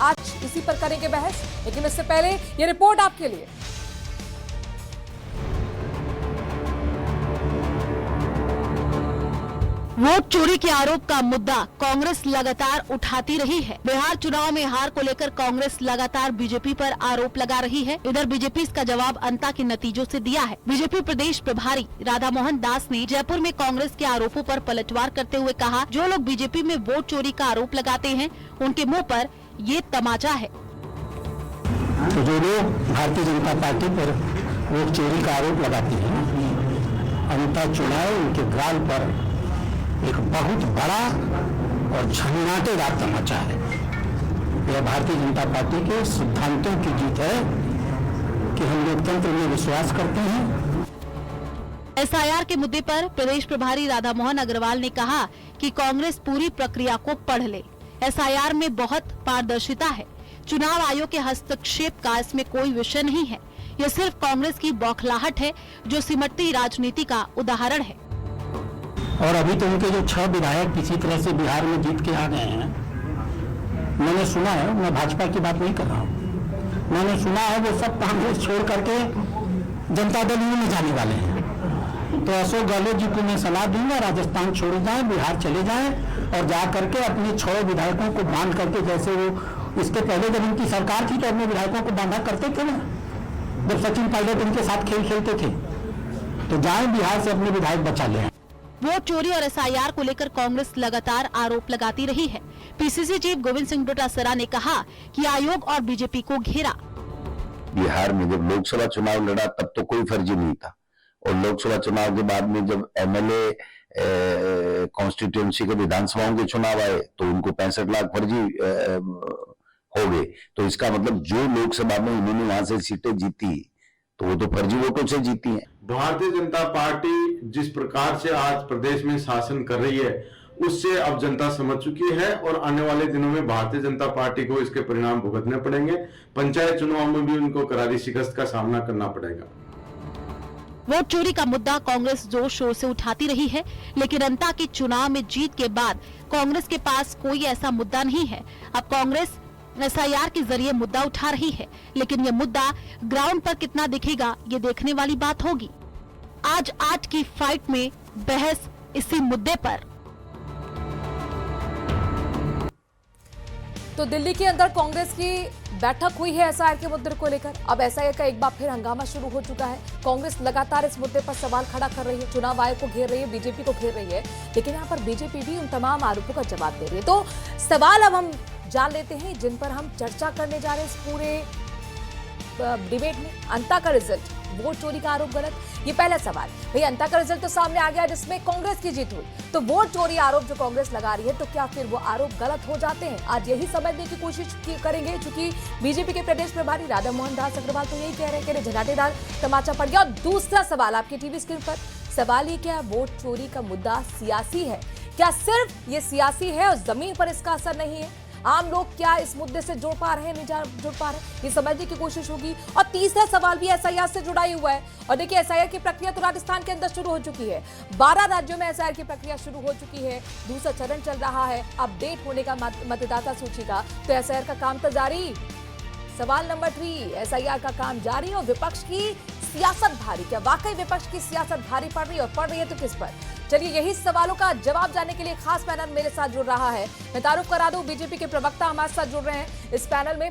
आज इसी पर करेंगे बहस, लेकिन इससे पहले ये रिपोर्ट आपके लिए। वोट चोरी के आरोप का मुद्दा कांग्रेस लगातार उठाती रही है। बिहार चुनाव में हार को लेकर कांग्रेस लगातार बीजेपी पर आरोप लगा रही है। इधर बीजेपी इसका जवाब अंता के नतीजों से दिया है। बीजेपी प्रदेश प्रभारी राधा मोहन दास ने जयपुर में कांग्रेस के आरोपों पर पलटवार करते हुए कहा, जो लोग बीजेपी में वोट चोरी का आरोप लगाते हैं उनके मुँह पर ये तमाचा है। तो जो लोग भारतीय जनता पार्टी पर वोट चोरी का आरोप लगाते हैं, अंता चुनाव उनके गाल पर एक बहुत बड़ा और झन्नाटेदार तमाचा है। यह भारतीय जनता पार्टी के सिद्धांतों की जीत है कि हम लोकतंत्र में विश्वास करते हैं। एसआईआर के मुद्दे पर प्रदेश प्रभारी राधा मोहन अग्रवाल ने कहा कि कांग्रेस पूरी प्रक्रिया को पढ़ ले। एसआईआर में बहुत पारदर्शिता है। चुनाव आयोग के हस्तक्षेप का इसमें कोई विषय नहीं है। यह सिर्फ कांग्रेस की बौखलाहट है जो सिमटती राजनीति का उदाहरण है। और अभी तो उनके जो 6 विधायक किसी तरह से बिहार में जीत के आ गए हैं, मैंने सुना है, मैं भाजपा की बात नहीं कर रहा हूँ, मैंने सुना है वो सब कांग्रेस छोड़ करके जनता दल में जाने वाले हैं। तो अशोक गहलोत जी को मैं सलाह दूंगा, राजस्थान छोड़ जाएं, बिहार चले जाएं और जा करके अपने 6 विधायकों को बांध करके, जैसे वो इसके पहले जब उनकी सरकार थी तो अपने विधायकों को बांधा करते थे ना, जब सचिन पायलट उनके साथ खेल खेलते थे, तो जाएं बिहार से अपने विधायक बचा लें। वोट चोरी और एसआईआर को लेकर कांग्रेस लगातार आरोप लगाती रही है। पीसीसी चीफ गोविंद सिंह डोटासरा ने कहा कि आयोग और बीजेपी को घेरा। बिहार में जब लोकसभा चुनाव लड़ा तब तो कोई फर्जी नहीं था, और लोकसभा चुनाव के बाद में जब एमएलए कॉन्स्टिट्यूएंसी के विधानसभाओं के चुनाव आए तो उनको 65 लाख फर्जी हो गए। तो इसका मतलब जो लोकसभा में उन्होंने वहां से सीटें जीती तो वो तो फर्जी वोटों से जीती हैं। भारतीय जनता पार्टी जिस प्रकार से आज प्रदेश में शासन कर रही है उससे अब जनता समझ चुकी है, और आने वाले दिनों में भारतीय जनता पार्टी को इसके परिणाम भुगतने पड़ेंगे। पंचायत चुनाव में भी उनको करारी शिकस्त का सामना करना पड़ेगा। वोट चोरी का मुद्दा कांग्रेस जोर शोर से उठाती रही है, लेकिन अंता के चुनाव में जीत के बाद कांग्रेस के पास कोई ऐसा मुद्दा नहीं है। अब कांग्रेस एसआईआर के जरिए मुद्दा उठा रही है, लेकिन यह मुद्दा ग्राउंड पर कितना दिखेगा ये देखने वाली बात होगी। आज की फाइट में बहस इसी मुद्दे पर। तो दिल्ली के अंदर कांग्रेस की बैठक हुई है एसआईआर के मुद्दे को लेकर। अब एसआईआर का एक बार फिर हंगामा शुरू हो चुका है। कांग्रेस लगातार इस मुद्दे पर सवाल खड़ा कर रही है, चुनाव आयोग को घेर रही है, बीजेपी को घेर रही है, लेकिन यहाँ पर बीजेपी भी उन तमाम आरोपों का जवाब दे रही है। तो सवाल अब हम जान लेते हैं जिन पर हम चर्चा करने जा रहे हैं इस पूरे डिबेट में। अंता का रिजल्ट, वोट चोरी का आरोप गलत, ये पहला सवाल। भाई अंता का रिजल्ट तो सामने आ गया जिसमें कांग्रेस की जीत हुई, तो वोट चोरी आरोप जो कांग्रेस लगा रही है तो क्या फिर वो आरोप गलत हो जाते हैं? आज यही समझने की कोशिश करेंगे, क्योंकि बीजेपी के प्रदेश प्रभारी राधा मोहन दास अग्रवाल तो यही कह रहे हैं कि झनाटेदार तमाचा पड़ गया। और दूसरा सवाल आपकी टीवी स्क्रीन पर, सवाल ये क्या वोट चोरी का मुद्दा सियासी है? क्या सिर्फ ये सियासी है और जमीन पर इसका असर नहीं है? आम लोग क्या इस मुद्दे से जुड़ पा रहे हैं, नहीं जुड़ पा रहे हैं, ये समझने की कोशिश होगी। और तीसरा सवाल भी एसआईआर से जुड़ा ही हुआ है। और देखिए एसआईआर की प्रक्रिया तो राजस्थान के अंदर शुरू हो चुकी है, 12 राज्यों में एसआईआर की प्रक्रिया शुरू हो चुकी है, दूसरा चरण चल रहा है अपडेट होने का मतदाता सूची का, तो एसआईआर का काम तो जारी। सवाल नंबर 3, एसआईआर का काम जारी और विपक्ष की सियासत भारी। क्या वाकई विपक्ष की सियासत भारी पड़ रही है, और पड़ रही है तो किस पर? चलिए यही सवालों का जवाब जानने के लिए खास पैनल मेरे साथ जुड़ रहा है। मैं तारुफ करा दूं, बीजेपी के प्रवक्ता हमारे साथ जुड़ रहे हैं इस पैनल में।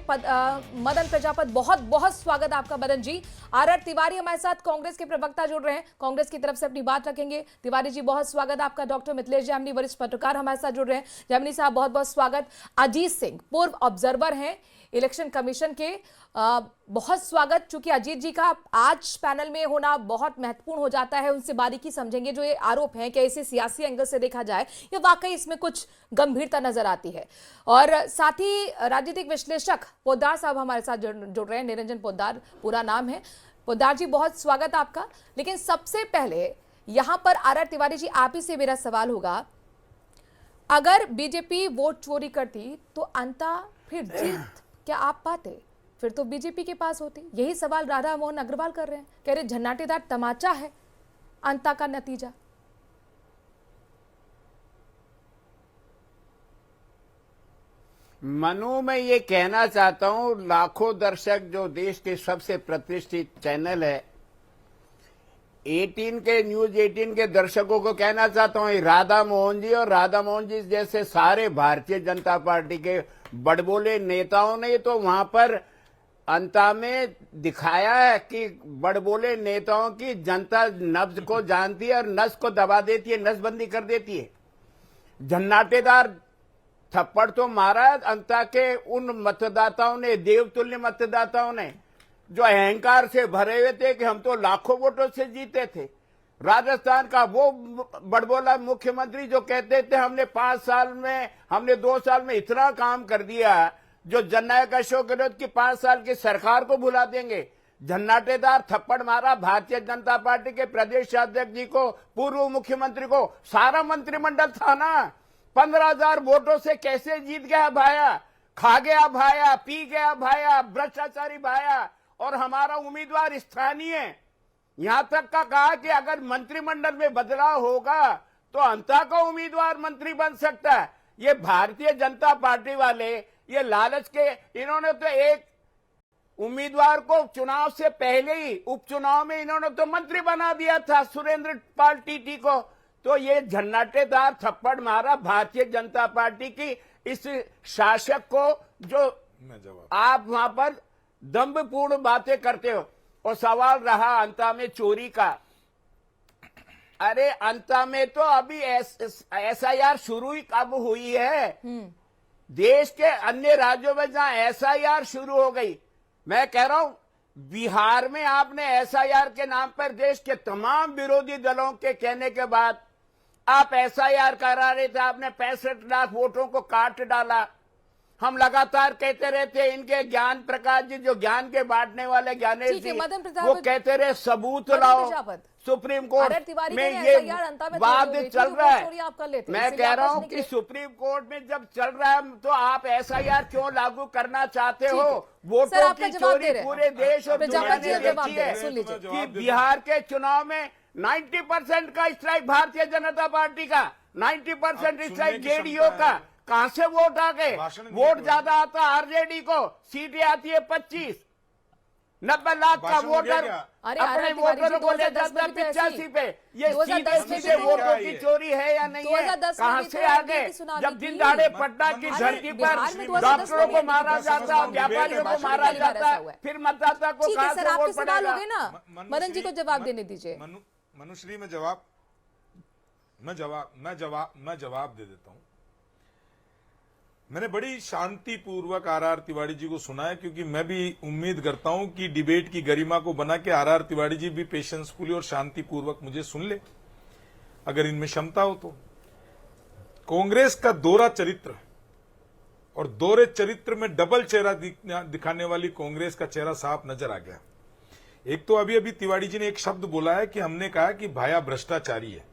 मदन प्रजापत, बहुत बहुत स्वागत आपका मदन जी। आर तिवारी हमारे साथ कांग्रेस के प्रवक्ता जुड़ रहे हैं, कांग्रेस की तरफ से अपनी बात रखेंगे। तिवारी जी बहुत स्वागत आपका। डॉक्टर मिथिलेश जामनी, वरिष्ठ पत्रकार हमारे साथ जुड़ रहे हैं। जामनी साहब बहुत बहुत स्वागत। अजीत सिंह, पूर्व ऑब्जर्वर हैं इलेक्शन कमीशन के, बहुत स्वागत। चूंकि अजीत जी का आज पैनल में होना बहुत महत्वपूर्ण हो जाता है, उनसे बारीकी समझेंगे जो ये आरोप हैं, क्या इसे सियासी एंगल से देखा जाए या वाकई इसमें कुछ गंभीरता नजर आती है। और साथ ही राजनीतिक विश्लेषक पोद्दार साहब हमारे साथ जुड़ रहे हैं, निरंजन पोद्दार पूरा नाम है। पोद्दार जी बहुत स्वागत आपका। लेकिन सबसे पहले यहां पर आर तिवारी जी आप ही से मेरा सवाल होगा, अगर बीजेपी वोट चोरी करती तो अंता फिर जीत क्या आप पाते? फिर तो बीजेपी के पास होती। यही सवाल राधा मोहन अग्रवाल कर रहे हैं, कह रहे झन्नाटेदार तमाचा है अंता का नतीजा। मनु, मैं ये कहना चाहता हूं, लाखों दर्शक जो देश के सबसे प्रतिष्ठित चैनल है 18 के न्यूज 18 के दर्शकों को कहना चाहता हूं, राधा मोहन जी और राधा मोहन जी जैसे सारे भारतीय जनता पार्टी के बड़बोले नेताओं ने तो वहां पर अंता में दिखाया है कि बड़बोले नेताओं की जनता नब्ज को जानती है और नस को दबा देती है, नसबंदी कर देती है। झन्नाटेदार थप्पड़ तो मारा अंता के उन मतदाताओं ने, देवतुल्य मतदाताओं ने, जो अहंकार से भरे हुए थे कि हम तो लाखों वोटों से जीते थे। राजस्थान का वो बड़बोला मुख्यमंत्री जो कहते थे हमने 5 साल में, हमने 2 साल में इतना काम कर दिया, जो जननायक अशोक गहलोत की 5 साल की सरकार को भुला देंगे। झन्नाटेदार थप्पड़ मारा भारतीय जनता पार्टी के प्रदेश अध्यक्ष जी को, पूर्व मुख्यमंत्री को, सारा मंत्रिमंडल था ना। 15,000 वोटों से कैसे जीत गया भाया, खा गया भाया, पी गया भाया, भ्रष्टाचारी भाया। और हमारा उम्मीदवार स्थानीय है, यहां तक का कहा कि अगर मंत्रिमंडल में बदलाव होगा तो अंता का उम्मीदवार मंत्री बन सकता है। ये भारतीय जनता पार्टी वाले ये लालच के, इन्होंने तो एक उम्मीदवार को चुनाव से पहले ही उपचुनाव में इन्होंने तो मंत्री बना दिया था, सुरेंद्र पाल टीटी को। तो ये झन्नाटेदार थप्पड़ मारा भारतीय जनता पार्टी की इस शासक को, जो आप वहां पर दंभपूर्ण बातें करते हो। और सवाल रहा अंता में चोरी का। अरे अंता में तो अभी एसआईआर शुरू ही कब हुई है? देश के अन्य राज्यों में जहां एसआईआर शुरू हो गई, मैं कह रहा हूं बिहार में आपने एसआईआर के नाम पर देश के तमाम विरोधी दलों के कहने के बाद आप एसआईआर करा रहे थे, आपने 65 लाख वोटों को काट डाला। हम लगातार कहते रहते, इनके ज्ञान प्रकाश जी जो ज्ञान के बांटने वाले ज्ञानेश जी, वो कहते रहे सबूत लाओ। सुप्रीम कोर्ट में ये वाद चल रहा है। मैं कह रहा हूं कि सुप्रीम कोर्ट में जब चल रहा है तो आप एसआईआर क्यों लागू करना चाहते हो? वोटों की चोरी पूरे देश और दुनिया ने देखी है कि बिहार के चुनाव में 90% का स्ट्राइक भारतीय जनता पार्टी का, 90% स्ट्राइक जेडीयू का। कहां से वोट आ गए? वोट ज्यादा आता आरजेडी को, सीटें आती है 25। 90 लाख का वोटर अपने वोटरों को ले जाता 85 पे। ये सीधे वोटों की चोरी है या नहीं है? कहां से आ गए? जब दिन दहाड़े पटना की धरती पर डॉक्टरों को मारा जाता, व्यापारियों को मारा जाता, फिर मतदाता को कहां से वोट पड़ेगा? मदन जी को जवाब देने दीजिए। मनुश्री में मैं जवाब दे देता हूं। मैंने बड़ी शांतिपूर्वक आर तिवारी जी को सुना है, क्योंकि मैं भी उम्मीद करता हूं कि डिबेट की गरिमा को बना के आर तिवारी जी भी पेशेंसफुली और शांतिपूर्वक मुझे सुन ले, अगर इनमें क्षमता हो तो। कांग्रेस का दोहरा चरित्र और दोहरे चरित्र में डबल चेहरा दिखाने वाली कांग्रेस का चेहरा साफ नजर आ गया। एक तो अभी अभी तिवारी जी ने एक शब्द बोला है कि हमने कहा कि भाया भ्रष्टाचारी है।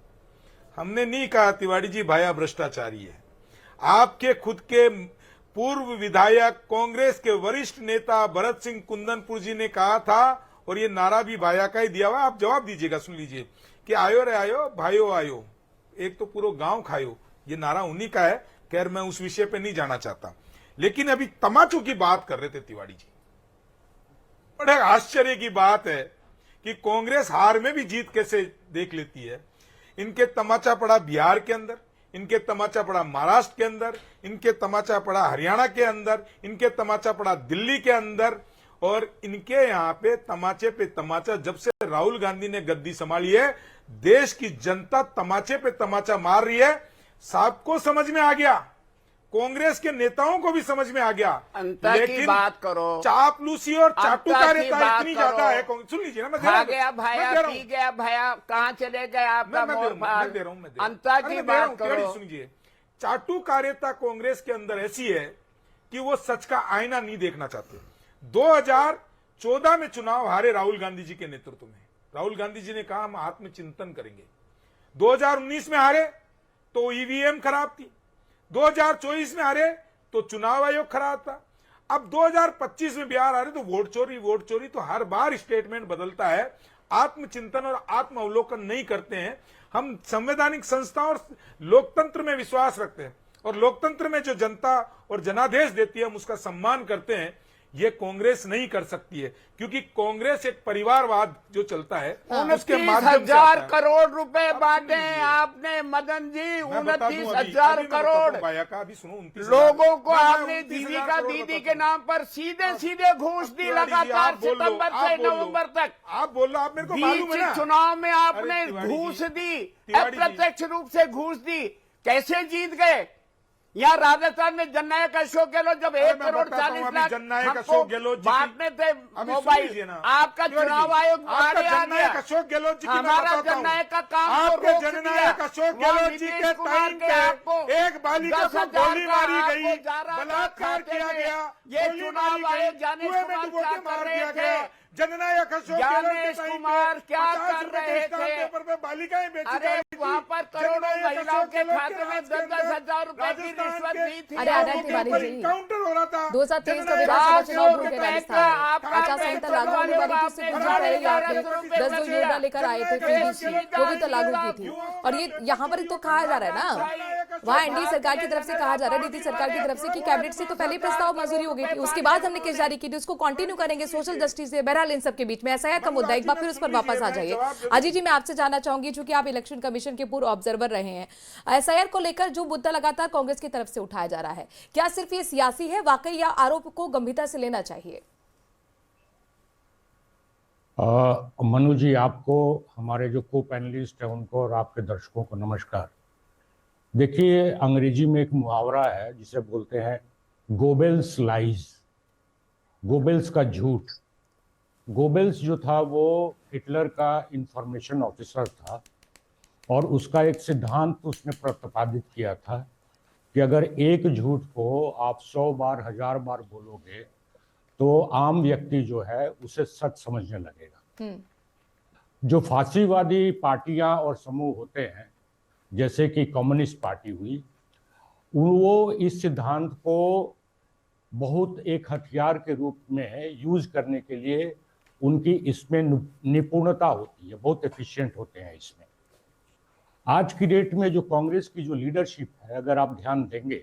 हमने नहीं कहा तिवारी जी भाया भ्रष्टाचारी है। आपके खुद के पूर्व विधायक कांग्रेस के वरिष्ठ नेता भरत सिंह कुंदनपुर जी ने कहा था, और ये नारा भी भाया का ही दिया हुआ। आप जवाब दीजिएगा, सुन लीजिए, कि आयो रे आयो, भाइयो आयो, एक तो पूरा गांव खायो। ये नारा उन्हीं का है। खैर मैं उस विषय पे नहीं जाना चाहता, लेकिन अभी तमाचों की बात कर रहे थे तिवारी जी। बड़े आश्चर्य की बात है कि कांग्रेस हार में भी जीत कैसे देख लेती है। इनके तमाचा पड़ा बिहार के अंदर, इनके तमाचा पड़ा महाराष्ट्र के अंदर, इनके तमाचा पड़ा हरियाणा के अंदर, इनके तमाचा पड़ा दिल्ली के अंदर, और इनके यहाँ पे तमाचा जब से राहुल गांधी ने गद्दी संभाली है, देश की जनता तमाचे पे तमाचा मार रही है। सबको समझ में आ गया, कांग्रेस के नेताओं को भी समझ में आ गया। लेकिन बात करो, चापलूसी और चाटुकारिता इतनी ज्यादा है। सुन लीजिए ना, मैं खा गया भाया, पी गया भाया, कहाँ चले गए आपका मोरपाल? दे रहा हूं, अंता की बात करो। सुनिए, चाटुकारिता कांग्रेस के अंदर ऐसी है कि वो सच का आईना नहीं देखना चाहते। 2014 में चुनाव हारे राहुल गांधी जी के नेतृत्व में। राहुल गांधी जी ने कहा हम आत्मचिंतन करेंगे। 2019 में हारे तो ईवीएम खराब थी, 2024 में हारे तो चुनाव आयोग खराब था, अब 2025 में बिहार हारे तो वोट चोरी। तो हर बार स्टेटमेंट बदलता है। आत्मचिंतन और आत्म अवलोकन नहीं करते हैं। हम संवैधानिक संस्थाओं और लोकतंत्र में विश्वास रखते हैं, और लोकतंत्र में जो जनता और जनादेश देती है हम उसका सम्मान करते हैं। ये कांग्रेस नहीं कर सकती है, क्योंकि कांग्रेस एक परिवारवाद जो चलता है उसके माध्यम से 29,000 करोड़ रुपए बांटे हैं आपने मदन जी, 29,000 करोड़ अभी सुनो, 29,000 लोगों को आपने जीविका दीदी के नाम पर सीधे सीधे घूस दी लगातार सितंबर से नवंबर तक। आप बोल रहे, आप मेरे को मालूम है ना, चुनाव में आपने घूस दी, अप्रत्यक्ष रूप से घूस दी, कैसे जीत गए? यहाँ राजस्थान में जननायक अशोक गहलोत जब 1 करोड़ 40 लाख हमको बांटने थे मोबाइल, आपका चुनाव आयोग आगे आ गया। अशोक गहलोत जी की हमारा जननायक का काम आपके जननायक अशोक गहलोत जी के टाइम पे एक बालिका को गोली मारी गई, बलात्कार किया गया, ये चुनाव आयोग जाने क्या कर रहे थे? जननायक अशोक ज्ञानेश कुमार क्या कर रहे थे? पेपर पे बालिकाएं बेची अरे वहाँ पर करोड़ों महिलाओं के खाते में 10,000 रुपए की रिश्वत दी थी। अरे आनंद तिवारी जी, काउंटर हो रहा था 2023 का विधानसभा चुनाव भूल गए राजस्थान में। आचार संहिता लागू होने वाली थी, उससे कुछ दिन पहले ही आपने 10 योजना लेकर आए थे पीडीसी, वो भी तो लागू की थी। और ये यहाँ पर तो कहा जा रहा है ना, वहाँ एनडीए सरकार की तरफ से कहा जा रहा है, नीतीश सरकार की तरफ से, कि कैबिनेट से तो पहले ही प्रस्ताव मंजूरी हो गई थी, उसके बाद हमने केस जारी की थी, उसको कंटिन्यू करेंगे सोशल जस्टिस से। बहरहाल इन सबके बीच में एसआईआर का मुद्दा, एक बार फिर उस पर वापस आ जाइए। अजीत जी, मैं आपसे जानना चाहूंगी, चूंकि आप इलेक्शन कमीशन के पूर्व ऑब्जर्वर रहे हैं, एसआईआर को लेकर जो मुद्दा लगातार कांग्रेस की तरफ से उठाया जा रहा है, क्या सिर्फ ये सियासी है वाकई, या आरोप को गंभीरता से लेना चाहिए? मनु जी, आपको, हमारे जो को पैनलिस्ट है उनको और आपके दर्शकों को नमस्कार। देखिए, अंग्रेजी में एक मुहावरा है जिसे बोलते हैं गोबेल्स लाइज, गोबेल्स का झूठ। गोबेल्स जो था वो हिटलर का इंफॉर्मेशन ऑफिसर था और उसका एक सिद्धांत उसने प्रतिपादित किया था कि अगर एक झूठ को आप 100 बार 1000 बार बोलोगे तो आम व्यक्ति जो है उसे सच समझने लगेगा। जो फांसीवादी पार्टियां और समूह होते हैं, जैसे कि कम्युनिस्ट पार्टी हुई, वो इस सिद्धांत को बहुत एक हथियार के रूप में यूज करने के लिए उनकी इसमें निपुणता होती है, बहुत एफिशिएंट होते हैं इसमें। आज की डेट में जो कांग्रेस की जो लीडरशिप है, अगर आप ध्यान देंगे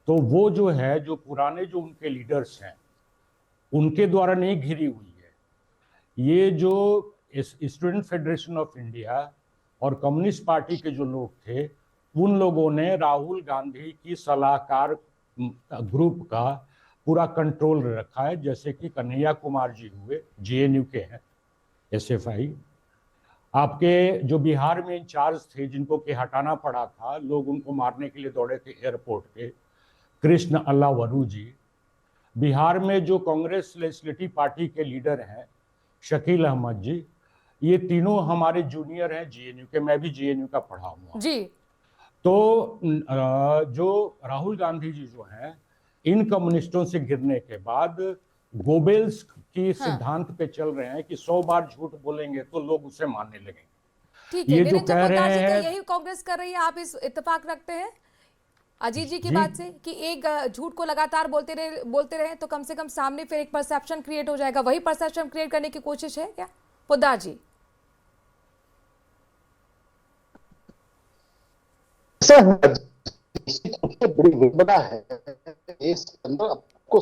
तो वो जो है, जो पुराने जो उनके लीडर्स हैं उनके द्वारा नहीं घिरी हुई है। ये जो स्टूडेंट फेडरेशन ऑफ इंडिया और कम्युनिस्ट पार्टी के जो लोग थे, उन लोगों ने राहुल गांधी की सलाहकार ग्रुप का पूरा कंट्रोल रखा है। जैसे कि कन्हैया कुमार जी हुए, जेएनयू के हैं, एसएफआई। आपके जो बिहार में इंचार्ज थे, जिनको कि हटाना पड़ा था, लोग उनको मारने के लिए दौड़े थे एयरपोर्ट पे, कृष्ण अल्लावरू जी। बिहार में जो कांग्रेस लेजिस्लेटिव पार्टी के लीडर हैं, शकील अहमद जी, ये तीनों हमारे जूनियर हैं जेएनयू के, मैं भी जेएनयू का पढ़ा हुआ जी। तो जो राहुल गांधी जी जो हैं, इन कम्युनिस्टों से गिरने के बाद गोबेल्स की सिद्धांत पे चल रहे हैं कि 100 बार झूठ बोलेंगे तो लोग उसे मानने लगेंगे। ठीक है, निरंजन पोद्दार जी, क्या यही कांग्रेस कर रही है? आप इस इत्तेफाक रखते हैं अजीत जी की बात से, कि एक झूठ को लगातार बोलते रहे तो कम से कम सामने फिर एक परसेप्शन क्रिएट हो जाएगा, वही परसेप्शन क्रिएट करने की कोशिश है क्या पोद्दार जी? बड़ी विडंबना है इस अंदर, आपको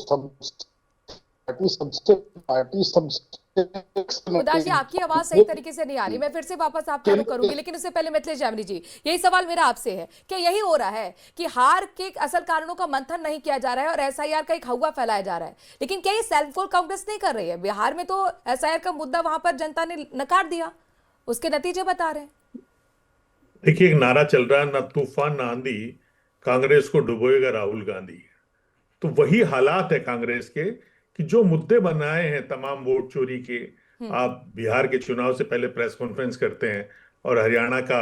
पोद्दार जी, आपकी आवाज सही तरीके से नहीं आ रही, मैं फिर से वापस आपका रुख करूंगी, लेकिन उससे पहले मिथिलेश जैमनी जी, यही सवाल मेरा आपसे है, क्या यही हो रहा है कि हार के असल कारणों का मंथन नहीं किया जा रहा है और एसआईआर का एक हवा फैलाया जा रहा है? लेकिन क्या ये सेल्फ गोल कांग्रेस नहीं कर रही है? बिहार में तो एसआईआर का मुद्दा वहां पर जनता ने नकार दिया, उसके नतीजे बता रहे हैं। देखिए, एक नारा चल रहा है, ना तूफान ना आंधी, कांग्रेस को डुबोएगा राहुल गांधी। तो वही हालात है कांग्रेस के कि जो मुद्दे बनाए हैं तमाम वोट चोरी के, आप बिहार के चुनाव से पहले प्रेस कॉन्फ्रेंस करते हैं और हरियाणा का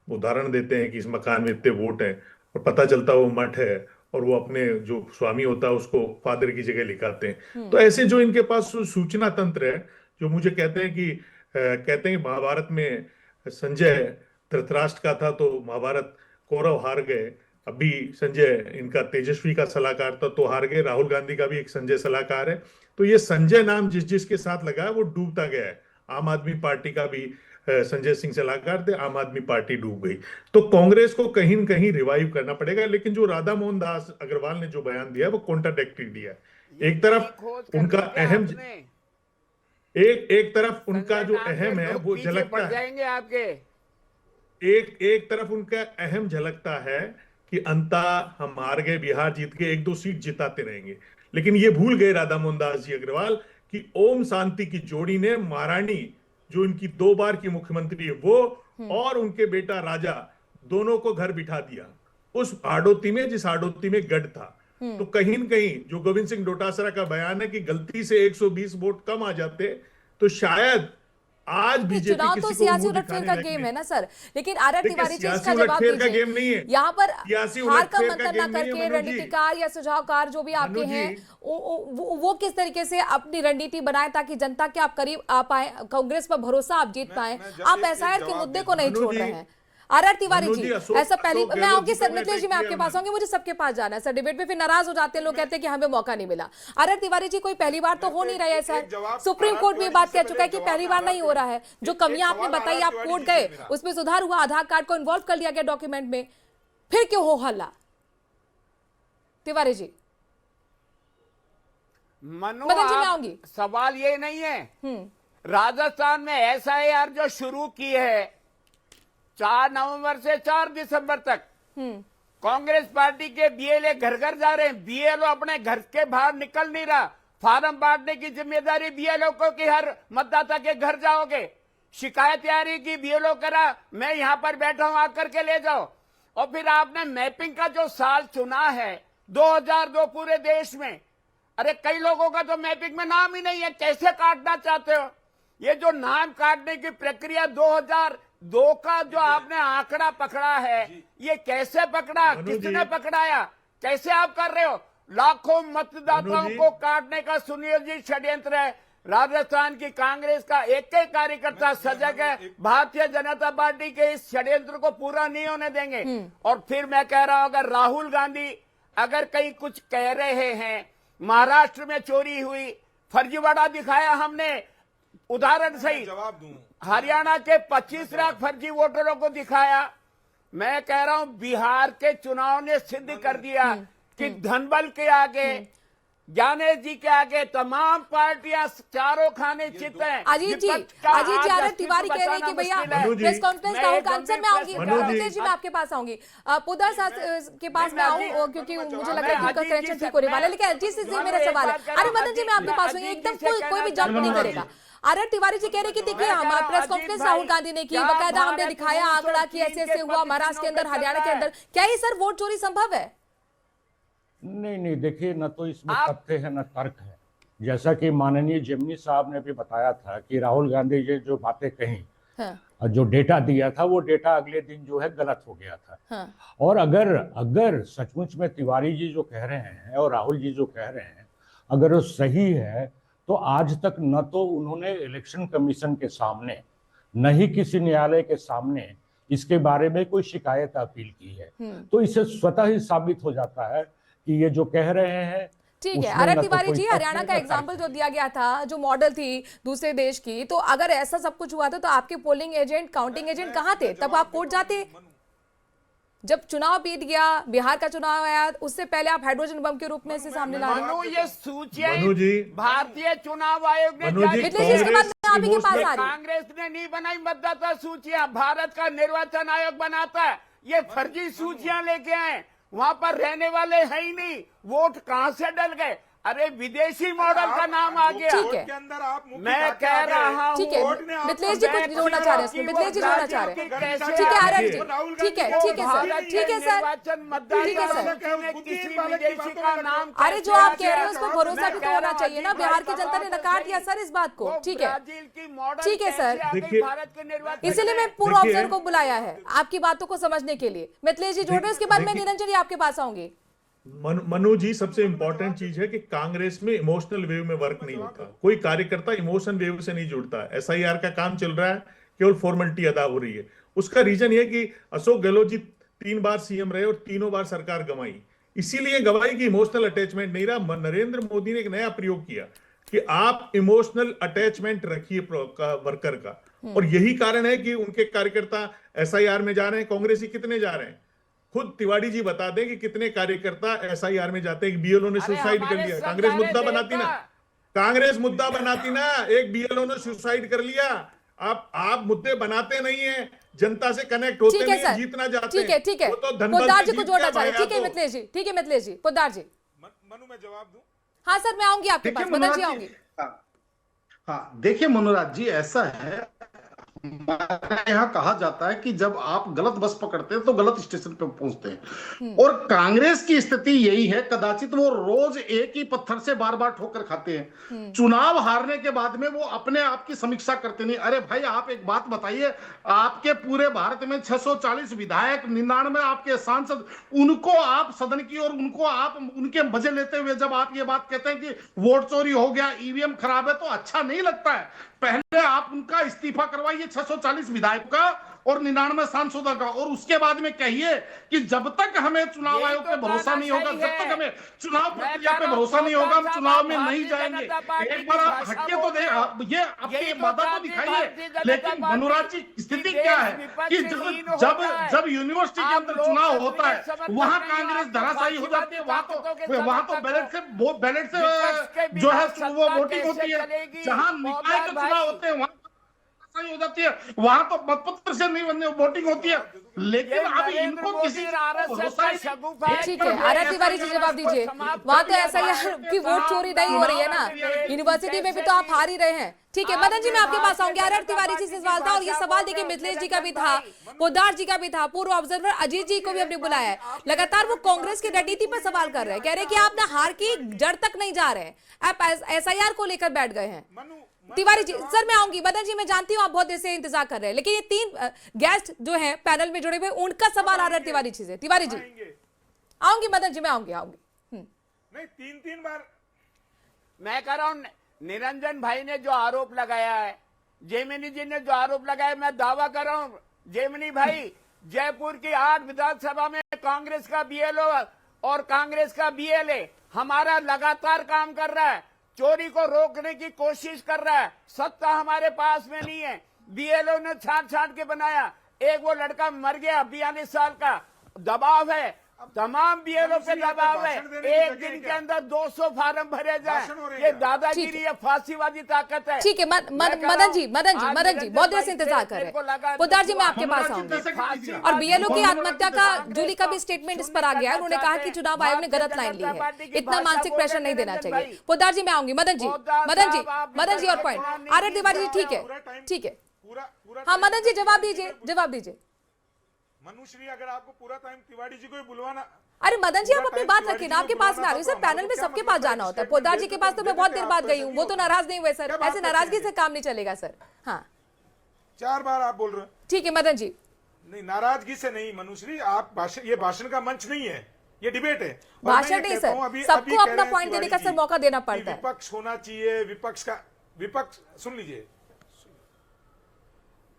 उदाहरण देते हैं कि इस मकान में इतने वोट हैं, और पता चलता वो मठ है और वो अपने जो स्वामी होता है उसको फादर की जगह लिखाते हैं। तो ऐसे जो इनके पास सूचना तंत्र है, जो मुझे कहते हैं महाभारत में संजय धृतराष्ट्र का था तो महाभारत कौरव हार गए, अभी संजय इनका तेजस्वी का सलाहकार था तो हार गए। राहुल गांधी का भी एक संजय सलाहकार है, तो ये संजय नाम जिसके साथ लगा है वो डूबता गया है। आम आदमी पार्टी का भी संजय सिंह सलाहकार थे, आम आदमी पार्टी डूब गई। तो कांग्रेस को कहीं न कहीं रिवाइव करना पड़ेगा। लेकिन जो राधा मोहन दास अग्रवाल ने जो बयान दिया वो कॉन्ट्राडिक्टरी दिया है। एक तरफ उनका अहम एक तरफ उनका जो अहम है वो झलकता है, जाएंगे आपके एक तरफ उनका अहम झलकता है कि अंता हम हार गए, बिहार जीत गए, 1-2 सीट जिताते रहेंगे। लेकिन ये भूल गए राधा मोहन दास जी अग्रवाल कि ओम शांति की जोड़ी ने महारानी जो इनकी 2 बार की मुख्यमंत्री है वो और उनके बेटा राजा दोनों को घर बिठा दिया उस हाड़ौती में जिस हाड़ौती में गढ़ था। तो कहीं न कहीं जो गोविंद सिंह डोटासरा का बयान है कि गलती से 120 वोट कम आ जाते तो शायद आज बीजेपी चुनाव तो किसी को सियासी मुंह उलटफेर दिखाने का गेम लगे। है ना सर, लेकिन आर.आर. देखिए, तिवारी जी इसका सियासी जवाब उलटफेर का दीजिए। गेम नहीं है। यहाँ पर सियासी हार का उलटफेर का मंथन गेम न नहीं है, करके मनु जी। रणनीतिकार या सुझावकार जो भी आपके मनु हैं जी। वो किस तरीके से अपनी रणनीति बनाए ताकि जनता के आप करीब आ पाए, कांग्रेस पर भरोसा आप जीत पाए। आप एसआईआर के मुद्दे को नहीं छोड़ रहे हैं। आर.आर. तिवारी मनु जी, जी, ऐसा पहली अशोक मैं आऊंगी गहलोत सर, जी को मिथिलेश जी मैं मैं आपके पास आऊंगी, मुझे सबके पास जाना है सर। डिबेट में फिर नाराज हो जाते हैं लोग, कहते हैं कि हमें मौका नहीं मिला। आर.आर. तिवारी जी, कोई पहली बार तो हो नहीं रहा है सर, सुप्रीम कोर्ट भी बात कह चुका है कि पहली बार नहीं हो रहा है। जो कमियां आपने बताई, आप कोर्ट गए, उसमें सुधार हुआ, आधार कार्ड को इन्वॉल्व कर लिया गया डॉक्यूमेंट में, फिर क्यों हो हल्ला? तिवारी जी, मनु मदन जी मैं आऊंगी। सवाल ये नहीं है, राजस्थान में एसआईआर जो शुरू की है 4 नवंबर से 4 दिसंबर तक, कांग्रेस पार्टी के बीएलए घर घर जा रहे हैं। बीएलओ अपने घर के बाहर निकल नहीं रहा। फार्म बांटने की जिम्मेदारी बीएलओ को कि हर मतदाता के घर जाओगे। शिकायत आ रही कि बीएलओ करा, मैं यहां पर बैठा हूं, आकर के ले जाओ। और फिर आपने मैपिंग का जो साल चुना है 2002 पूरे देश में, अरे कई लोगों का तो मैपिंग में नाम ही नहीं है, कैसे काटना चाहते हो? ये जो नाम काटने की प्रक्रिया 2002 का जो आपने आंकड़ा पकड़ा है, ये कैसे पकड़ा, किसने पकड़ाया, कैसे आप कर रहे हो? लाखों मतदाताओं को काटने का सुनियोजित षड्यंत्र है। राजस्थान की कांग्रेस का एक कार्यकर्ता सजग है, भारतीय जनता पार्टी के इस षड्यंत्र को पूरा नहीं होने देंगे। और फिर मैं कह रहा हूं, अगर राहुल गांधी अगर कहीं कुछ कह रहे हैं, महाराष्ट्र में चोरी हुई, फर्जीवाड़ा दिखाया हमने, उदाहरण सही जवाब दूं, हरियाणा के 25 लाख फर्जी वोटरों को दिखाया। मैं कह रहा हूं बिहार के चुनाव ने सिद्ध कर दिया कि धनबल के आगे, ज्ञानेश जी के आगे तमाम पार्टियां चारों खाने चित हैं। अजीत जी, आर.आर. तिवारी कह रहे हैं कि भैया प्रेस कॉन्फ्रेंस राहुल गांधी से मैं आऊंगी, मिथिलेश जी मैं आपके पास आऊंगी, पुदर के पास मैं आऊं क्योंकि मुझे लग रहा है उनका कनेक्शन ठीक होने वाला है। लेकिन अजीत जी मेरा सवाल है, अरे मदन जी मैं आपके पास आऊंगी, एकदम कोई भी जंप नहीं करेगा। आर.आर. तिवारी जी कह रहे कि देखिए हमारा प्रेस कॉन्फ्रेंस राहुल गांधी ने की, बकायदा हमने दिखाया आंकड़ा कि ऐसे ऐसे हुआ महाराष्ट्र के अंदर, हरियाणा के अंदर, क्या ये सर वोट चोरी संभव है? नहीं, देखिए न तो इसमें तथ्य है न तर्क है। जैसा कि माननीय जेमनी साहब ने भी बताया था कि राहुल गांधी जी जो बातें कही, जो डेटा दिया था वो डेटा अगले दिन जो है गलत हो गया था। और अगर सचमुच में तिवारी जी जो कह रहे हैं और राहुल जी जो कह रहे हैं अगर वो सही है, तो आज तक न तो उन्होंने इलेक्शन कमीशन के सामने न ही किसी न्यायालय के सामने इसके बारे में कोई शिकायत अपील की है। तो इससे स्वतः ही साबित हो जाता है कि ये जो कह रहे हैं। ठीक है, आर.आर. तिवारी जी, हरियाणा का एग्जाम्पल जो दिया गया था, जो मॉडल थी दूसरे देश की, तो अगर ऐसा सब कुछ हुआ था तो आपके पोलिंग एजेंट, काउंटिंग एजेंट कहाँ थे? तब आप कोर्ट जाते। जब चुनाव बीत गया, बिहार का चुनाव आया, उससे पहले आप हाइड्रोजन बम के रूप में इसे सामने ला रहे हैं। ये सूचियां भारतीय चुनाव आयोग ने मिथिलेश जी इसके बाद मैं आप ही के पास आ रही हूं। कांग्रेस ने नहीं बनाई मतदाता सूचियां, भारत का निर्वाचन आयोग बनाता है। ये फर्जी सूचियां लेके आए, वहां पर रहने वाले है ही नहीं, वोट कहां से डल गए? अरे विदेशी मॉडल का नाम आ गया। ठीक है, मैं कह रहा हूं, ठीक है, मिथिलेश जी कुछ जोड़ना चाह रहे हैं, मिथिलेश जी जोड़ना चाह रहे हैं। ठीक है आर.आर. जी, ठीक है सर, ठीक है सर, ठीक है सर। किसी विदेशी का नाम, अरे जो आप कह रहे हैं उस पर भरोसा भी तो होना चाहिए ना। बिहार की जनता ने नकार दिया सर इस बात को। ठीक है, ठीक है सर, भारत के निर्वाचन, इसीलिए मैं पूर्व ऑब्जर्वर को बुलाया है आपकी बातों को समझने के लिए। मिथिलेश जी जोड़ रहे हैं, उसके बाद मैं निरंजन जी आपके पास आऊंगी। मनु जी, सबसे इंपॉर्टेंट चीज है कि कांग्रेस में इमोशनल वेव में वर्क नहीं होता। कोई कार्यकर्ता इमोशन वेव से नहीं जुड़ता। एसआईआर का काम चल रहा है, केवल फॉर्मेलिटी अदा हो रही है। उसका रीजन ये कि अशोक गहलोत जी 3 बार सीएम रहे और 3 बार सरकार गंवाई, इसीलिए गवाई की इमोशनल अटैचमेंट नहीं रहा। नरेंद्र मोदी ने एक नया प्रयोग किया कि आप इमोशनल अटैचमेंट रखिए वर्कर का, और यही कारण है कि उनके कार्यकर्ता एसआईआर में जा रहे हैं। कांग्रेसी कितने जा रहे हैं? खुद तिवारी जी बता दें कि कितने कार्यकर्ता एसआईआर में जाते हैं। बीएलओ ने सुसाइड कर लिया, कांग्रेस मुद्दा बनाती ना, कांग्रेस मुद्दा बनाती ना, एक बीएलओ ने सुसाइड कर लिया। आप मुद्दे बनाते नहीं हैं, जनता से कनेक्ट होते नहीं हैं, जीतना चाहते हैं। ठीक है वो तो धनबल पोद्दार से जी को जीत जोड़ना गए चाह रहे हैं। भाई, ठीक है मिथिलेश जी, ठीक है मिथिलेश जी, पोद्दार जी। मनु मैं जवाब दूं? हाँ सर, मैं आऊंगी आपके पास, मदन जी आऊंगी। हाँ, देखिए मनोराज जी, ऐसा है, हमारे यहाँ कहा जाता है कि जब आप गलत बस पकड़ते हैं तो गलत स्टेशन पे पहुंचते हैं। और कांग्रेस की स्थिति यही है, कदाचित वो रोज एक ही पत्थर से बार बार ठोकर खाते हैं। चुनाव हारने के बाद में वो अपने आप की समीक्षा करते नहीं। अरे भाई, आप एक बात बताइए, आपके पूरे भारत में 640 विधायक, 99 आपके सांसद, उनको आप सदन की और उनको आप उनके मजे लेते हुए जब आप ये बात कहते हैं कि वोट चोरी हो गया, ईवीएम खराब है, तो अच्छा नहीं लगता है। पहले आप उनका इस्तीफा करवाइए, 640 विधायक का और 99 सांसदों का, और उसके बाद में कहिए कि जब तक हमें चुनाव आयोग पे भरोसा नहीं होगा, जब तक हमें चुनाव प्रक्रिया पे भरोसा नहीं होगा, हम चुनाव में नहीं जाएंगे। एक बार आप हटके तो दे, ये अपनी वादा तो दिखाइए। लेकिन मनोराज जी, स्थिति क्या है कि जब यूनिवर्सिटी के अंदर चुनाव होता है, वहां कांग्रेस धराशायी हो जाती है, वहां तो बैलेट से जो है वो वोटिंग होती है। जहां निकाय के चुनाव होते हैं वहां हो जाती है, वहां तो मतपत्र से नहीं वोटिंग होती है। लेकिन अब इनको किसी ठीक है, आर तिवारी जी जवाब दीजिए। वहां तो ऐसा ही कि वोट चोरी नहीं हो रही है ना, यूनिवर्सिटी में भी तो आप हार ही रहे हैं। ठीक है मदन जी, मैं आपके पास आऊंगी। आर तिवारी जी से सवाल था, और ये सवाल देखिए मिथिलेश जी का भी था, पोद्दार जी का भी था, पूर्व ऑब्जर्वर अजीत जी को भी हमने बुलाया है। लगातार वो कांग्रेस की रणनीति पर सवाल कर रहे हैं, कह रहे हैं कि आप ना हार की जड़ तक नहीं जा रहे हैं, आप एसआईआर को लेकर बैठ गए हैं। तिवारी जी सर, मैं आऊंगी। मदन जी, मैं जानती हूँ आप बहुत देर से इंतजार कर रहे हैं, लेकिन ये 3 गेस्ट जो हैं पैनल में जुड़े हुए, उनका सवाल आ रहा है तिवारी जी से। तिवारी जी आऊंगी, मदन जी मैं आऊंगी। नहीं, 3 बार मैं कह रहा हूं, निरंजन भाई ने जो आरोप लगाया है, जेमिनी जी ने जो आरोप लगाया, मैं दावा कर रहा हूं, जेमिनी भाई, जयपुर की 8 विधानसभा में कांग्रेस का बीएलओ और कांग्रेस का बीएलए हमारा लगातार काम कर रहा है, चोरी को रोकने की कोशिश कर रहा है। सत्ता हमारे पास में नहीं है, बीएलओ ने छांट के बनाया। एक वो लड़का मर गया, 42 साल का, दबाव है, तमाम बीएलओ पे दबाव है। एक दिन के अंदर 200 फार्म भरे जाए, ये दादागिरी है, फांसीवादी ताकत है। ठीक है मदन जी बहुत देर से इंतजार कर रहे हैं। पोद्दार जी, मैं आपके पास आऊंगी। और बीएलओ की आत्महत्या का जूली का भी स्टेटमेंट इस पर आ गया है, उन्होंने कहा कि चुनाव आयोग ने गलत लाइन ली है, इतना मानसिक प्रेशर नहीं देना चाहिए। पोद्दार जी मैं आऊंगी। मदन जी और पॉइंट। आर तिवारी जी ठीक है। हाँ मदन जी जवाब दीजिए। मनुश्री, अगर आपको पूरा टाइम तिवारी जी को ही बुलवाना। अरे मदन जी, आप अपनी बात रखिए ना, आपके पास में आ रही है सर, पैनल में सबके पास जाना होता है। पोद्दार जी के पास तो मैं बहुत देर बाद गई हूँ, वो तो नाराज नहीं हुए सर, ऐसे नाराजगी से काम नहीं चलेगा सर। हाँ 4 बार आप बोल रहे हैं। ठीक है मदन जी। नहीं, नाराजगी से नहीं मनुश्री, आप ये भाषण का मंच नहीं है, ये डिबेट है। भाषण नहीं सर, सबको अपना पॉइंट देने का सर मौका देना पड़ता है। विपक्ष होना चाहिए, विपक्ष सुन लीजिए,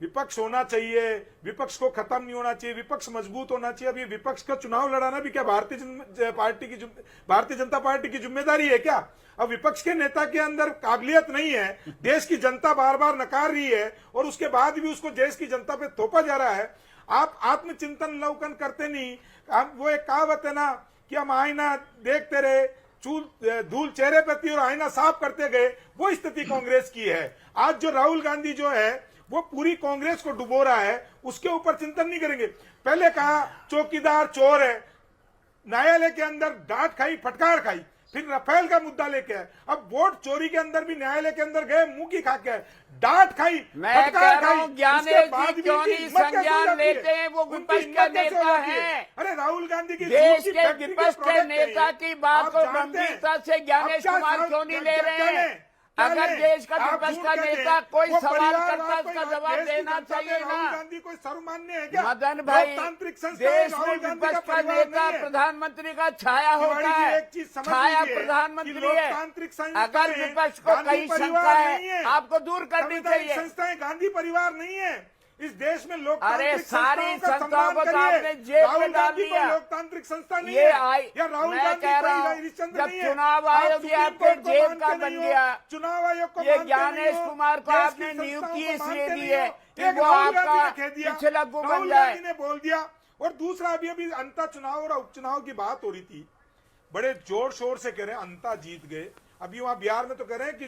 विपक्ष होना चाहिए, विपक्ष को खत्म नहीं होना चाहिए, विपक्ष मजबूत होना चाहिए। अभी विपक्ष का चुनाव लड़ाना भी क्या भारतीय जनता पार्टी की जिम्मेदारी है क्या? अब विपक्ष के नेता के अंदर काबिलियत नहीं है, देश की जनता बार बार नकार रही है, और उसके बाद भी उसको देश की जनता पे थोपा जा रहा है। आप आत्मचिंतन लवकन करते नहीं। वो एक कहावत है ना कि हम आईना देखते रहे, धूल चेहरे पर थी और आईना साफ करते गए, वो स्थिति कांग्रेस की है। आज जो राहुल गांधी जो है वो पूरी कांग्रेस को डुबो रहा है, उसके ऊपर चिंतन नहीं करेंगे। पहले कहा चौकीदार चोर है, न्यायालय के अंदर डांट खाई, फटकार खाई, फिर राफेल का मुद्दा लेके आए, अब वोट चोरी के अंदर भी न्यायालय के अंदर गए, मुंह की खा के डांट खाई, मैं कह रहा हूं, ज्ञानेश जी क्यों नहीं संज्ञान लेते हैं? वो विपक्ष के नेता हैं। अरे राहुल गांधी की देश के विपक्ष के नेता की बात को गंभीरता से ज्ञानेश कुमार क्यों नहीं ले रहे हैं? अगर देश का विपक्ष का नेता कोई सवाल करता है, उसका जवाब देना चाहिए ना। राहुल गांधी कोई सर्वमान्य है क्या? मदन भाई, देश में विपक्ष का नेता प्रधानमंत्री का छाया होता है, छाया प्रधानमंत्री है। अगर विपक्ष को कहीं शंका है, आपको दूर करनी चाहिए। संस्थाएं गांधी परिवार नहीं है, इस देश में अरे लोकतांत्रिक सारी संस्थाओं का संस्थाओं को तो सम्मान आपने करिए। जेब में राहुल डाल गांधी दिया। कोई लोकतांत्रिक संस्था नहीं ये है आई या राहुल मैं गांधी कह रहा कोई हूँ हरिश्चंद्र जब नहीं है। चुनाव आप आयोग सुप्रीम आपके कोर्ट को जेब मानते का नहीं बन हो, गया। चुनाव आयोग को ये मानते ज्ञानेश नहीं हो, कुमार को देश आपने की नियुक्ति संस्थाओं को इसलिए मानते दी नहीं है हो। कि एक वो राहुल गांधी आपका ने कह दिया, पिछलग्गू बन राहुल जाए। गांधी ने बोल दिया। और दूसरा अभी अंता चुनाव और उपचुनाव की बात हो रही थी, बड़े जोर शोर से कह रहे हैं अंता जीत गए। अभी वहां बिहार में तो कह रहे हैं कि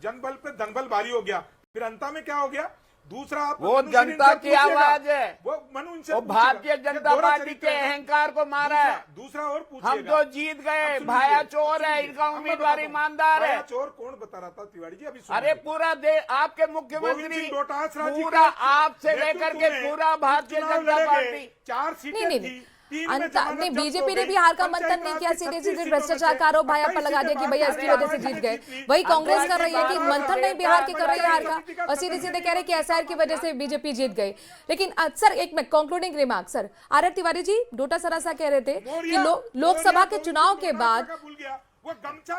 जनबल पे धनबल भारी हो गया, फिर अंता में क्या हो गया? दूसरा आप वो मनु जनता इनसे की पूछिएगा। आवाज है। वो मनु इनसे वो पूछिएगा। भारतीय ये जनता दोहरा पार्टी चरित्र के है। अहंकार को मारा है। दूसरा और पूछिएगा। हम तो जीत गए, अब सुनिए, भाया चोर है, सुनिए। इनका अब मैं उम्मीदवार बताता हूं। ईमानदार है। भाया चोर कौन बता रहा था तिवारी जी? अभी सुनिए। अरे पूरा देश आपके गोविंद मुख्यमंत्री सिंह डोटासरा जी पूरा के आपसे लेकर के नेतृत्व में पूरा भारतीय चुनाव जनता लड़े गए। पार्टी 4 सीटें नहीं, थी, नहीं। 3 में अंता जमानत नहीं, जब्त बीजेपी हो ने गई। भी हार का पंचायत मंथन नहीं राज किया, की सीधे 36 सीधे सीटों में भ्रष्टाचार से का आरोप भाया पर 28 लगा दिया कि सीटें भैया इसकी वजह से जीत गए। वही कांग्रेस कर रही है कि मंथन नहीं बिहार की कर रही है हार का, और सीधे सीधे कह रहे हैं कि एसआईआर की वजह से बीजेपी जीत गई। लेकिन सर एक minute concluding remark sir, R Tiwari ji Dotasara सा कह रहे थे कि लोकसभा के चुनाव के बाद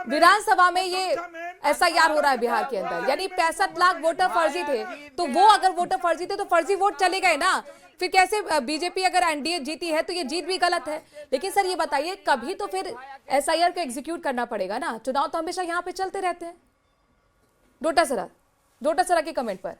विधानसभा में ये एसआईआर हो रहा है बिहार के अंदर, यानी 65 लाख वोटर फर्जी थे, तो वो अगर वोटर फर्जी थे तो फर्जी वोट चले गए ना, फिर कैसे बीजेपी अगर एनडीए जीती है तो ये जीत भी गलत है। लेकिन सर ये बताइए कभी तो फिर एसआईआर को एग्जीक्यूट करना पड़ेगा ना, चुनाव तो हमेशा यहाँ पे चलते रहते हैं। डोटासरा के कमेंट पर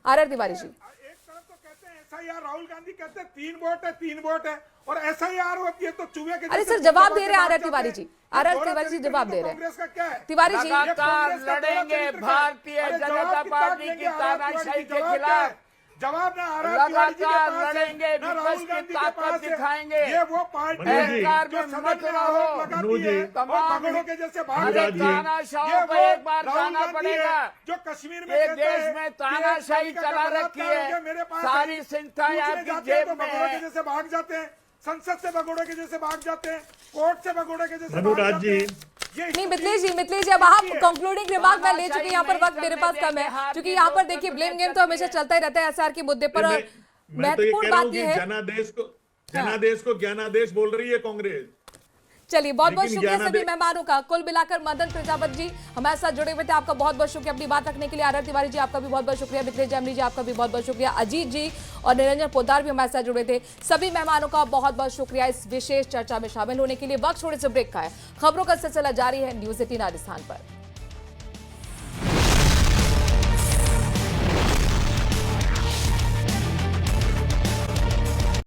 आर तिवारी जी। एक तरफ तो कहते हैं एसआईआर, राहुल गांधी कहते हैं 3 वोट है और एसआईआर होती है तो चूहे के अरे जैसे सर जवाब दे के रहे हैं भाग आर जाते तिवारी हैं। जी, ये आर दोहरा तिवारी जी चरित्र जवाब तो दे रहे कांग्रेस का हैं। क्या है? तिवारी जी लगातार कांग्रेस का दोहरा लड़ेंगे चरित्र क्या है? भारतीय अरे जनता जवाब कितना पार्टी देंगे की आर तानाशाही तिवारी के जी? जवाब क्या है? खिलाफ जवाब ना आर तिवारी जी के लगातार पास है, लड़ेंगे, ना विपक्ष राहुल की गांधी के ताकत पास है। दिखाएंगे। ये वो पार्टी मनोज है जी, जो में सदन मत में रहो। आरोप लगाती मनोज जी, है और तमाम पागलों के जैसे भाग मनोज जाती जी, है। तानाशाहों ये को वो एक बार राहुल जाना गांधी है पड़ेगा। जो कश्मीर में ये कहते देश हैं में कि तानाशाही एक चला बलात्कार रखी हो गया, है, मेरे पास सारी है। संस्थाएं पूछने आपकी जाते हैं जेब तो में भगोड़े के है। जैसे भाग जाते हैं, संसद से भगोड़े के जैसे भाग जाते हैं, कोर्ट से भगोड़े के जैसे मनोज भाग जाते जी, हैं। ये नहीं मिथिलेश जी अब आप कंक्लूडिंग रिमार्क मैं ले चुकी, यहाँ पर वक्त मेरे पास कम है, क्योंकि यहाँ पर देखिए ब्लेम गेम तो हमेशा चलता ही रहता है एसआर के मुद्दे पर। मैं तो ये महत्वपूर्ण कह रहा हूँ बात कि यह है, जनादेश को ज्ञानादेश बोल रही है कांग्रेस। चलिए बहुत बहुत लेकिन शुक्रिया सभी ज्ञानादेश- मेहमानों का। कुल मिलाकर मदन प्रजापति जी हमारे साथ जुड़े हुए थे, आपका बहुत बहुत शुक्रिया अपनी बात रखने के लिए। आर तिवारी जी आपका भी बहुत बहुत शुक्रिया, मिथिलेश जैमनी जी आपका भी बहुत बहुत शुक्रिया, अजीत जी और निरंजन पोद्दार भी हमारे साथ जुड़े थे। सभी मेहमानों का बहुत बहुत शुक्रिया इस विशेष चर्चा में शामिल होने के लिए। वक्त थोड़े से ब्रेक का है, खबरों का सिलसिला जारी है न्यूज़ 18 राजस्थान पर।